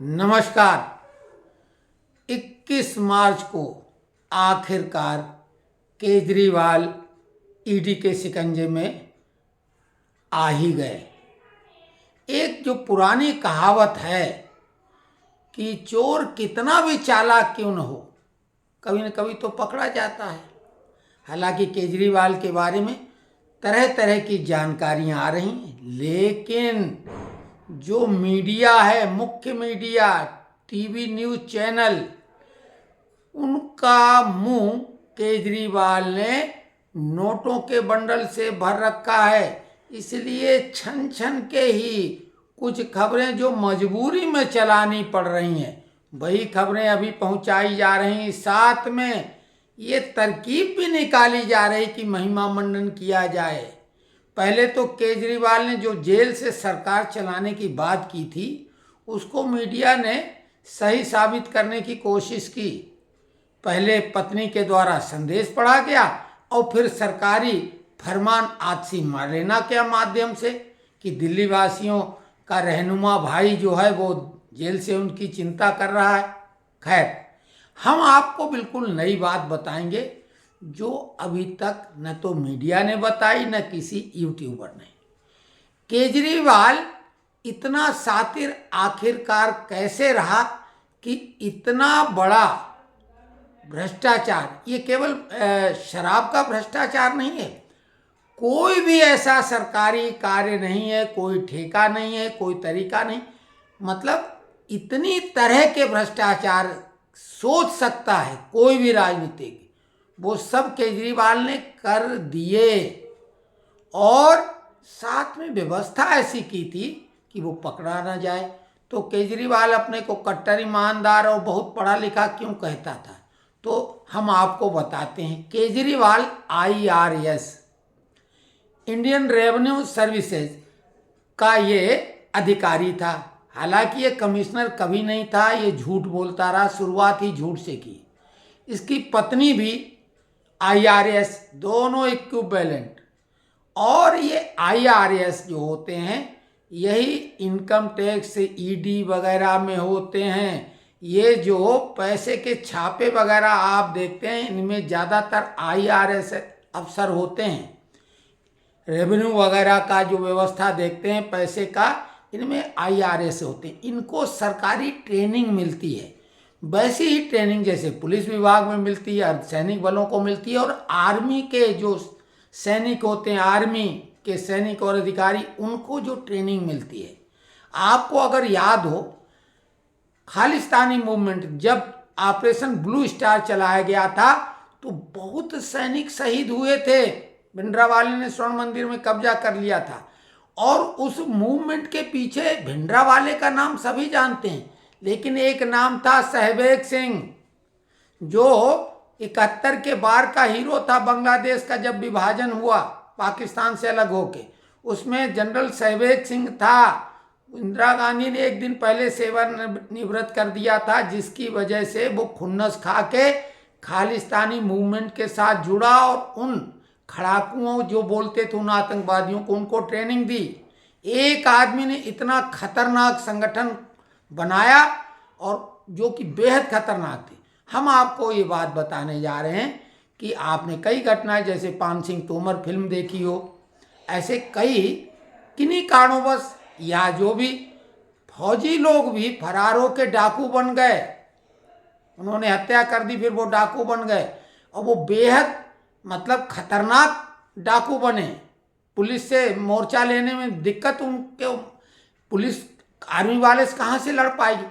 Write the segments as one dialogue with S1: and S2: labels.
S1: नमस्कार। 21 मार्च को आखिरकार केजरीवाल ईडी के शिकंजे में आ ही गए। एक जो पुरानी कहावत है कि चोर कितना भी चालाक क्यों न हो, कभी न कभी तो पकड़ा जाता है। हालांकि केजरीवाल के बारे में तरह तरह की जानकारियां आ रही हैं, लेकिन जो मीडिया है, मुख्य मीडिया, टीवी न्यूज़ चैनल, उनका मुंह केजरीवाल ने नोटों के बंडल से भर रखा है। इसलिए छन छन के ही कुछ खबरें जो मजबूरी में चलानी पड़ रही हैं, वही खबरें अभी पहुंचाई जा रही। साथ में ये तरकीब भी निकाली जा रही कि महिमा मंडन किया जाए। पहले तो केजरीवाल ने जो जेल से सरकार चलाने की बात की थी, उसको मीडिया ने सही साबित करने की कोशिश की। पहले पत्नी के द्वारा संदेश पढ़ा गया और फिर सरकारी फरमान आतिशी मार्लेना के माध्यम से कि दिल्ली वासियों का रहनुमा भाई जो है वो जेल से उनकी चिंता कर रहा है। खैर, हम आपको बिल्कुल नई बात बताएंगे जो अभी तक न तो मीडिया ने बताई न किसी यूट्यूबर ने। केजरीवाल इतना शातिर आखिरकार कैसे रहा कि इतना बड़ा भ्रष्टाचार, ये केवल शराब का भ्रष्टाचार नहीं है, कोई भी ऐसा सरकारी कार्य नहीं है, कोई ठेका नहीं है, कोई तरीका नहीं, मतलब इतनी तरह के भ्रष्टाचार सोच सकता है कोई भी राजनीतिक, वो सब केजरीवाल ने कर दिए। और साथ में व्यवस्था ऐसी की थी कि वो पकड़ा ना जाए। तो केजरीवाल अपने को कट्टर ईमानदार और बहुत पढ़ा लिखा क्यों कहता था, तो हम आपको बताते हैं। Kejriwal IRS, Indian revenue services का ये अधिकारी था। हालांकि ये कमिश्नर कभी नहीं था, ये झूठ बोलता रहा, शुरुआत ही झूठ से की। इसकी पत्नी भी IRS, दोनों इक्विवेलेंट। और ये IRS जो होते हैं, यही इनकम टैक्स ED वगैरह में होते हैं। ये जो पैसे के छापे वगैरह आप देखते हैं, इनमें ज़्यादातर IRS अफसर होते हैं। रेवेन्यू वगैरह का जो व्यवस्था देखते हैं पैसे का, इनमें IRS होते हैं। इनको सरकारी ट्रेनिंग मिलती है, वैसी ही ट्रेनिंग जैसे पुलिस विभाग में मिलती है, अर्धसैनिक बलों को मिलती है। और आर्मी के जो सैनिक होते हैं, आर्मी के सैनिक और अधिकारी, उनको जो ट्रेनिंग मिलती है। आपको अगर याद हो, खालिस्तानी मूवमेंट जब ऑपरेशन ब्लू स्टार चलाया गया था, तो बहुत सैनिक शहीद हुए थे। भिंडरावाले ने स्वर्ण मंदिर में कब्जा कर लिया था। और उस मूवमेंट के पीछे भिंडरावाले का नाम सभी जानते हैं, लेकिन एक नाम था सहबेग सिंह, जो 71 के बार का हीरो था बांग्लादेश का। जब विभाजन हुआ पाकिस्तान से अलग होके, उसमें जनरल सहबेग सिंह था। इंदिरा गांधी ने एक दिन पहले सेवानिवृत्त कर दिया था, जिसकी वजह से वो खुन्नस खा के खालिस्तानी मूवमेंट के साथ जुड़ा और उन खड़ाकुओं जो बोलते थे उन आतंकवादियों को, उनको ट्रेनिंग दी। एक आदमी ने इतना खतरनाक संगठन बनाया और जो कि बेहद खतरनाक थी। हम आपको ये बात बताने जा रहे हैं कि आपने कई घटनाएं, जैसे पान सिंह तोमर फिल्म देखी हो, ऐसे कई किन्हीं कारणोंवश या जो भी फौजी लोग भी फरार होकर डाकू बन गए। उन्होंने हत्या कर दी, फिर वो डाकू बन गए और वो बेहद मतलब खतरनाक डाकू बने। पुलिस से मोर्चा लेने में दिक्कत, उनके पुलिस आर्मी वाले से कहाँ से लड़ पाएगी।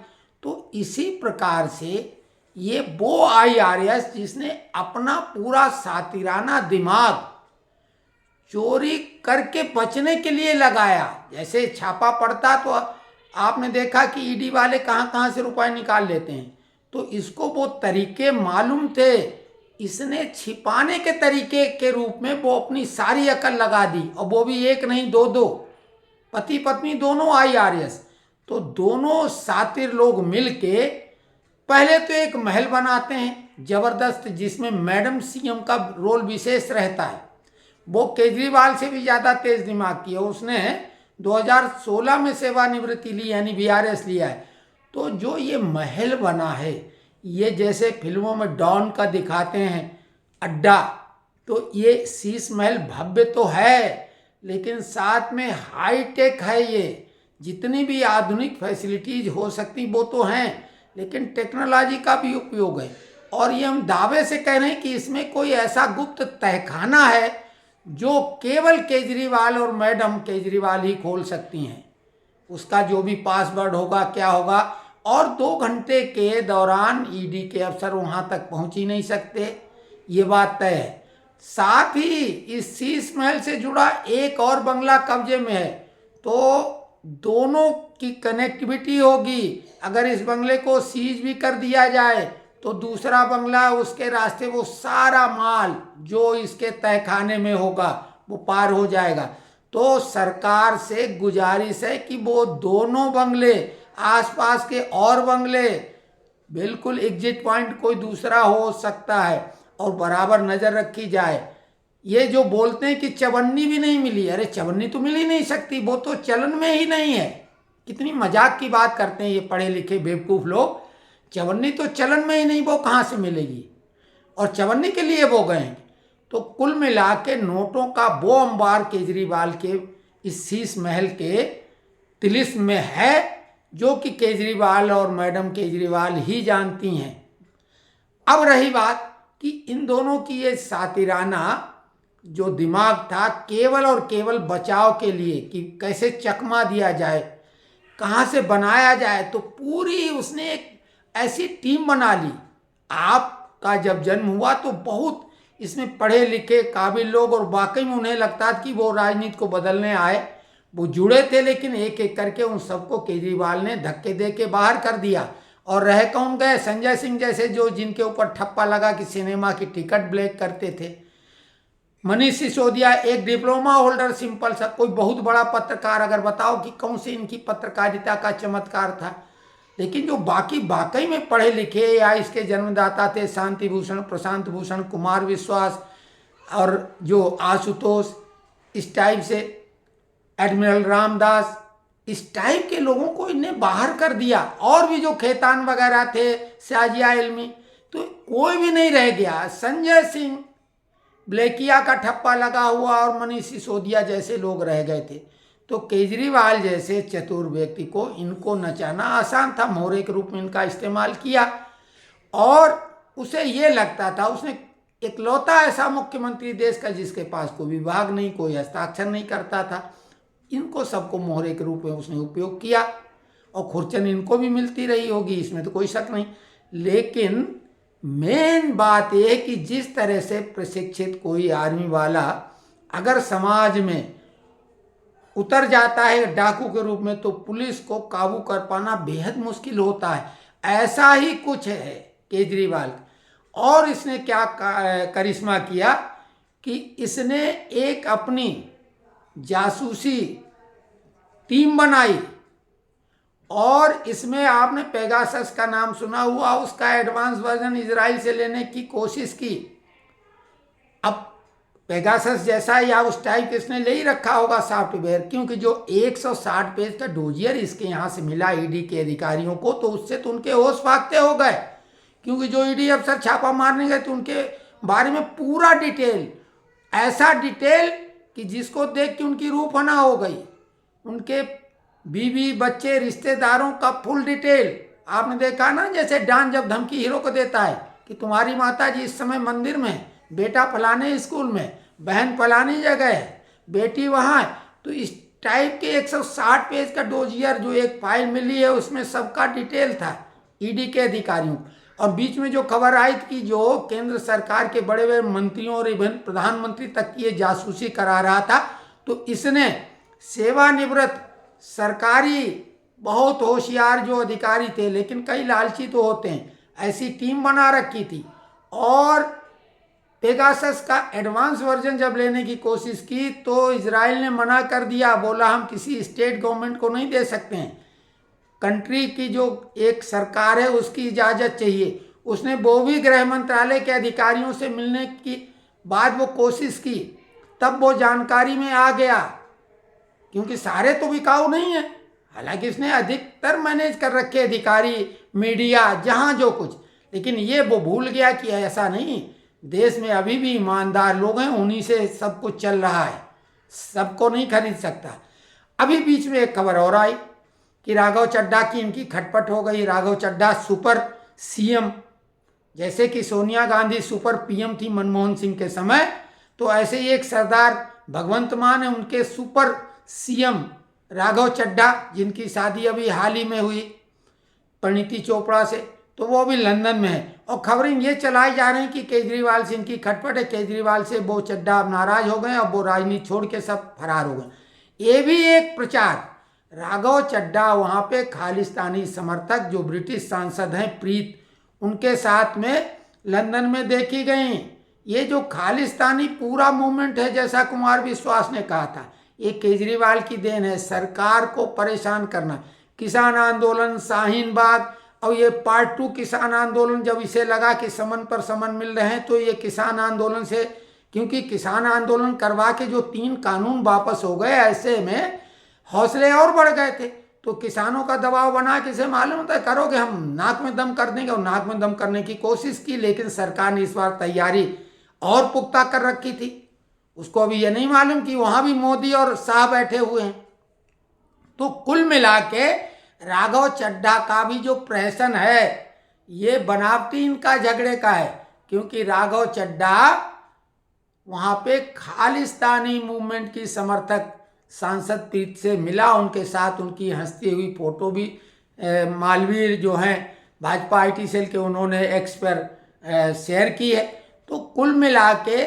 S1: तो इसी प्रकार से ये वो IRS जिसने अपना पूरा सातिराना दिमाग चोरी करके बचने के लिए लगाया। जैसे छापा पड़ता तो आपने देखा कि ED वाले कहाँ कहाँ से रुपए निकाल लेते हैं, तो इसको वो तरीके मालूम थे। इसने छिपाने के तरीके के रूप में वो अपनी सारी अकल लगा दी, और वो भी एक नहीं दो, पति पत्नी दोनों IRS। तो दोनों सातिर लोग मिलके पहले तो एक महल बनाते हैं जबरदस्त, जिसमें मैडम CM का रोल विशेष रहता है। वो केजरीवाल से भी ज़्यादा तेज दिमाग की है। उसने 2016 में सेवानिवृत्ति ली, यानी VRS लिया है। तो जो ये महल बना है, ये जैसे फिल्मों में डॉन का दिखाते हैं अड्डा, तो ये शीश महल भव्य तो है, लेकिन साथ में हाई टेक है। ये जितनी भी आधुनिक फैसिलिटीज हो सकती वो तो हैं, लेकिन टेक्नोलॉजी का भी उपयोग है। और ये हम दावे से कह रहे हैं कि इसमें कोई ऐसा गुप्त तहखाना है जो केवल केजरीवाल और मैडम केजरीवाल ही खोल सकती हैं। उसका जो भी पासवर्ड होगा, क्या होगा, और 2 घंटे के दौरान ईडी के अफसर वहाँ तक पहुँच ही नहीं सकते, ये बात तय है। साथ ही इस शीश महल से जुड़ा एक और बंगला कब्जे में है, तो दोनों की कनेक्टिविटी होगी। अगर इस बंगले को सीज भी कर दिया जाए तो दूसरा बंगला उसके रास्ते वो सारा माल जो इसके तहखाने में होगा वो पार हो जाएगा। तो सरकार से गुजारिश है कि वो दोनों बंगले, आसपास के और बंगले, बिल्कुल एग्जिट पॉइंट कोई दूसरा हो सकता है और बराबर नज़र रखी जाए। ये जो बोलते हैं कि चवन्नी भी नहीं मिली, अरे चवन्नी तो मिल ही नहीं सकती, वो तो चलन में ही नहीं है। कितनी मजाक की बात करते हैं ये पढ़े लिखे बेवकूफ़ लोग। चवन्नी तो चलन में ही नहीं, वो कहाँ से मिलेगी, और चवन्नी के लिए वो गए। तो कुल मिला के नोटों का वो अंबार केजरीवाल के इस शीश महल के तिलिस्म में है, जो कि केजरीवाल और मैडम केजरीवाल ही जानती हैं। अब रही बात कि इन दोनों की ये सातिराना जो दिमाग था केवल और केवल बचाव के लिए कि कैसे चकमा दिया जाए, कहाँ से बनाया जाए, तो पूरी उसने एक ऐसी टीम बना ली। आपका जब जन्म हुआ तो बहुत इसमें पढ़े लिखे काबिल लोग, और वाकई में उन्हें लगता था कि वो राजनीति को बदलने आए, वो जुड़े थे, लेकिन एक एक करके उन सबको केजरीवाल ने धक्के दे के बाहर कर दिया। और रह कौन गए? संजय सिंह जैसे, जो जिनके ऊपर ठप्पा लगा कि सिनेमा की टिकट ब्लैक करते थे। मनीष सिसोदिया एक डिप्लोमा होल्डर, सिंपल सा, कोई बहुत बड़ा पत्रकार, अगर बताओ कि कौन सी इनकी पत्रकारिता का चमत्कार था। लेकिन जो बाकी वाकई में पढ़े लिखे या इसके जन्मदाता थे, शांति भूषण, प्रशांत भूषण, कुमार विश्वास और जो आशुतोष, इस टाइप से एडमिरल रामदास, इस टाइप के लोगों को इन्हें बाहर कर दिया। और भी जो खेतान वगैरह थे, शाजिया इल्मी, तो कोई भी नहीं रह गया। संजय सिंह, ब्लेकिया का ठप्पा लगा हुआ, और मनीष सिसोदिया जैसे लोग रह गए थे। तो केजरीवाल जैसे चतुर व्यक्ति को इनको नचाना आसान था, मोहरे के रूप में इनका इस्तेमाल किया। और उसे ये लगता था, उसने इकलौता ऐसा मुख्यमंत्री देश का जिसके पास कोई विभाग नहीं, कोई हस्ताक्षर नहीं करता था, इनको सबको मोहरे के रूप में उसने उपयोग किया। और खुरचन इनको भी मिलती रही होगी, इसमें तो कोई शक नहीं। लेकिन मेन बात यह है कि जिस तरह से प्रशिक्षित कोई आर्मी वाला अगर समाज में उतर जाता है डाकू के रूप में, तो पुलिस को काबू कर पाना बेहद मुश्किल होता है। ऐसा ही कुछ है केजरीवाल। और इसने क्या करिश्मा किया कि इसने एक अपनी जासूसी टीम बनाई, और इसमें आपने पेगासस का नाम सुना हुआ, उसका एडवांस वर्जन इजराइल से लेने की कोशिश की। अब पेगासस जैसा या उस टाइप इसने ले ही रखा होगा सॉफ्टवेयर, क्योंकि जो 160 पेज का डोजियर इसके यहाँ से मिला ईडी के अधिकारियों को, तो उससे तो उनके होश फाकते हो गए। क्योंकि जो ईडी अफसर छापा मारने गए तो उनके बारे में पूरा डिटेल, ऐसा डिटेल कि जिसको देख के उनकी रूह फना हो गई। उनके बीवी, बच्चे, रिश्तेदारों का फुल डिटेल आपने देखा ना, जैसे डॉन जब धमकी हीरो को देता है कि तुम्हारी माता जी इस समय मंदिर में, बेटा फलाने स्कूल में, बहन फलानी जगह है, बेटी वहाँ है। तो इस टाइप के 160 पेज का डोजियर जो एक फाइल मिली है, उसमें सबका डिटेल था ईडी के अधिकारियों। और बीच में जो खबर आई कि जो केंद्र सरकार के बड़े बड़े मंत्रियों और इवन प्रधानमंत्री तक की ये जासूसी करा रहा था, तो इसने सेवानिवृत्त सरकारी बहुत होशियार जो अधिकारी थे, लेकिन कई लालची तो होते हैं, ऐसी टीम बना रखी थी। और पेगासस का एडवांस वर्जन जब लेने की कोशिश की तो इजराइल ने मना कर दिया, बोला हम किसी स्टेट गवर्नमेंट को नहीं दे सकते हैं, कंट्री की जो एक सरकार है उसकी इजाज़त चाहिए। उसने वो भी गृह मंत्रालय के अधिकारियों से मिलने की बाद वो कोशिश की, तब वो जानकारी में आ गया, क्योंकि सारे तो बिकाऊ नहीं है, हालांकि इसने अधिकतर मैनेज कर रखे अधिकारी, मीडिया, जहाँ जो कुछ, लेकिन ये वो भूल गया कि ऐसा नहीं, देश में अभी भी ईमानदार लोग हैं, उन्हीं से सब कुछ चल रहा है, सबको नहीं खरीद सकता। अभी बीच में एक खबर और आई कि राघव चड्ढा की इनकी खटपट हो गई। राघव चड्ढा सुपर सीएम, जैसे कि सोनिया गांधी सुपर पीएम थी मनमोहन सिंह के समय, तो ऐसे ही एक सरदार भगवंत मान है, उनके सुपर सीएम राघव चड्ढा, जिनकी शादी अभी हाल ही में हुई परिणीति चोपड़ा से, तो वो भी लंदन में है। और खबरें ये चलाई जा रही हैं कि केजरीवाल से इनकी खटपट है, केजरीवाल से वो चड्ढा अब नाराज हो गए, अब वो राजनीति छोड़ के सब फरार हो गए। ये भी एक प्रचार। राघव चड्ढा वहाँ पे खालिस्तानी समर्थक जो ब्रिटिश सांसद हैं प्रीत, उनके साथ में लंदन में देखी गई। ये जो खालिस्तानी पूरा मूवमेंट है, जैसा कुमार विश्वास ने कहा था, ये केजरीवाल की देन है, सरकार को परेशान करना। किसान आंदोलन, शाहीन बाग, और ये पार्ट 2 किसान आंदोलन, जब इसे लगा कि समन पर समन मिल रहे हैं, तो ये किसान आंदोलन से, क्योंकि किसान आंदोलन करवा के जो 3 कानून वापस हो गए, ऐसे में हौसले और बढ़ गए थे। तो किसानों का दबाव बना के, इसे मालूम होता है करोगे हम नाक में दम कर देंगे, और नाक में दम करने की कोशिश की, लेकिन सरकार ने इस बार तैयारी और पुख्ता कर रखी थी। उसको अभी ये नहीं मालूम कि वहाँ भी मोदी और शाह बैठे हुए हैं। तो कुल मिला के राघव चड्ढा का भी जो प्रहसन है, ये बनावटी इनका झगड़े का है, क्योंकि राघव चड्ढा वहाँ पे खालिस्तानी मूवमेंट की समर्थक सांसद प्रीत से मिला, उनके साथ उनकी हंसती हुई फोटो भी मालवीर जो हैं भाजपा IT सेल के, उन्होंने एक्स पर शेयर की है। तो कुल मिला के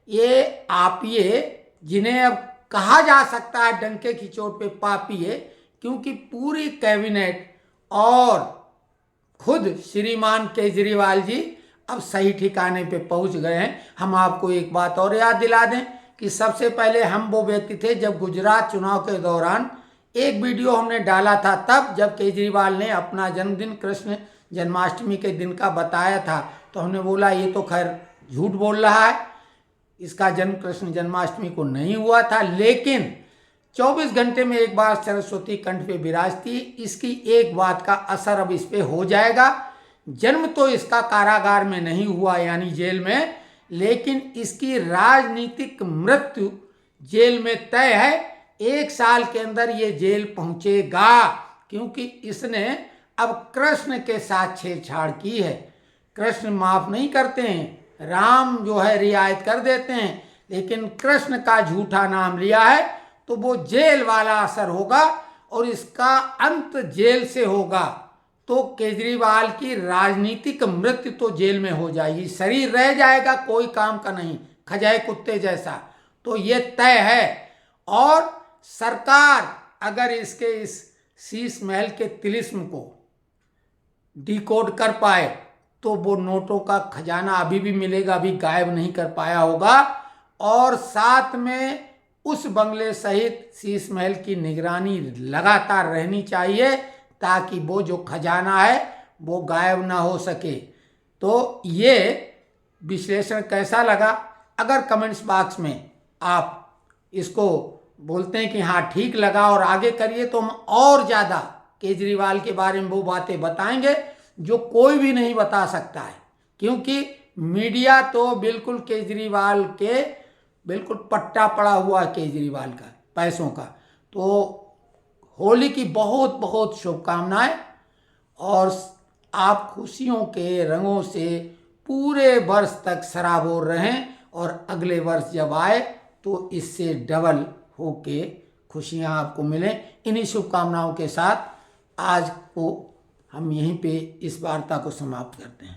S1: ये आप ये जिन्हें अब कहा जा सकता है डंके की चोट पे पापी है, क्योंकि पूरी कैबिनेट और खुद श्रीमान केजरीवाल जी अब सही ठिकाने पे पहुंच गए हैं। हम आपको एक बात और याद दिला दें कि सबसे पहले हम वो व्यक्ति थे जब गुजरात चुनाव के दौरान एक वीडियो हमने डाला था, तब जब केजरीवाल ने अपना जन्मदिन कृष्ण जन्माष्टमी के दिन का बताया था, तो हमने बोला ये तो खैर झूठ बोल रहा है, इसका जन्म कृष्ण जन्माष्टमी को नहीं हुआ था। लेकिन 24 घंटे में एक बार सरस्वती कंठ पे विराजती, इसकी एक बात का असर अब इस पे हो जाएगा। जन्म तो इसका कारागार में नहीं हुआ, यानी जेल में, लेकिन इसकी राजनीतिक मृत्यु जेल में तय है। 1 साल के अंदर ये जेल पहुंचेगा, क्योंकि इसने अब कृष्ण के साथ छेड़छाड़ की है। कृष्ण माफ नहीं करते हैं, राम जो है रियायत कर देते हैं, लेकिन कृष्ण का झूठा नाम लिया है तो वो जेल वाला असर होगा, और इसका अंत जेल से होगा। तो केजरीवाल की राजनीतिक मृत्यु तो जेल में हो जाएगी, शरीर रह जाएगा कोई काम का नहीं, खजाए कुत्ते जैसा। तो ये तय है। और सरकार अगर इसके इस शीश महल के तिलिस्म को डिकोड कर पाए, तो वो नोटों का खजाना अभी भी मिलेगा, अभी गायब नहीं कर पाया होगा। और साथ में उस बंगले सहित शीश महल की निगरानी लगातार रहनी चाहिए, ताकि वो जो खजाना है वो गायब ना हो सके। तो ये विश्लेषण कैसा लगा? अगर कमेंट्स बॉक्स में आप इसको बोलते हैं कि हाँ ठीक लगा और आगे करिए, तो हम और ज़्यादा केजरीवाल के बारे में वो बातें बताएंगे जो कोई भी नहीं बता सकता है, क्योंकि मीडिया तो बिल्कुल केजरीवाल के बिल्कुल पट्टा पड़ा हुआ है, केजरीवाल का पैसों का। तो होली की बहुत बहुत शुभकामनाएं, और आप खुशियों के रंगों से पूरे वर्ष तक सराबोर रहें, और अगले वर्ष जब आए तो इससे डबल होके खुशियां आपको मिलें। इन्हीं शुभकामनाओं के साथ आज को हम यहीं पे इस वार्ता को समाप्त करते हैं।